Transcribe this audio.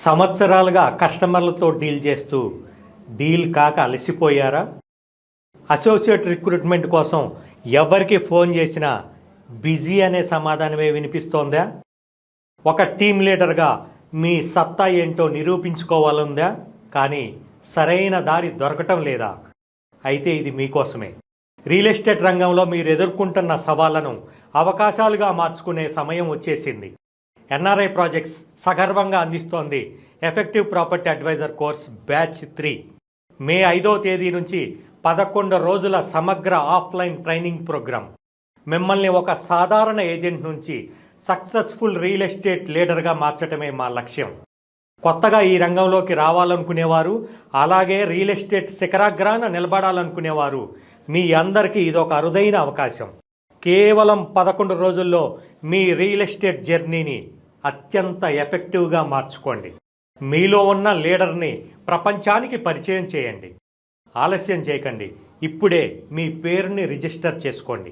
సంవత్సరాలుగా కస్టమర్లతో డీల్ చేస్తూ డీల్ కాక అలసిపోయారా? అసోసియేట్ రిక్రూట్మెంట్ కోసం ఎవరికి ఫోన్ చేసినా బిజీ అనే సమాధానమే వినిపిస్తోందా? ఒక టీం లీడర్గా మీ సత్తా ఏంటో నిరూపించుకోవాలందా? కానీ సరైన దారి దొరకటం లేదా? అయితే ఇది మీకోసమే. రియల్ ఎస్టేట్ రంగంలో మీరు ఎదుర్కొంటున్న సవాళ్లను అవకాశాలుగా మార్చుకునే సమయం వచ్చేసింది. ఎన్ఆర్ఐ ప్రాజెక్ట్స్ సగర్వంగా అందిస్తోంది effective property adviser course batch 3. May 5వ తేదీ నుంచి 11 రోజుల సమగ్ర ఆఫ్లైన్ ట్రైనింగ్ ప్రోగ్రాం. మిమ్మల్ని ఒక సాధారణ ఏజెంట్ నుంచి సక్సెస్ఫుల్ రియల్ ఎస్టేట్ లీడర్గా మార్చడమే మా లక్ష్యం. కొత్తగా ఈ రంగంలోకి రావాలనుకునేవారు, అలాగే రియల్ ఎస్టేట్ శిఖరాగ్రాన నిలబడాలనుకునేవారు, మీ అందరికీ ఇదొక అరుదైన అవకాశం. కేవలం 11 రోజుల్లో మీ రియల్ ఎస్టేట్ జర్నీని అత్యంత ఎఫెక్టివ్గా మార్చుకోండి. మీలో ఉన్న లీడర్ని ప్రపంచానికి పరిచయం చేయండి. ఆలస్యం చేయకండి. ఇప్పుడే మీ పేరుని రిజిస్టర్ చేసుకోండి.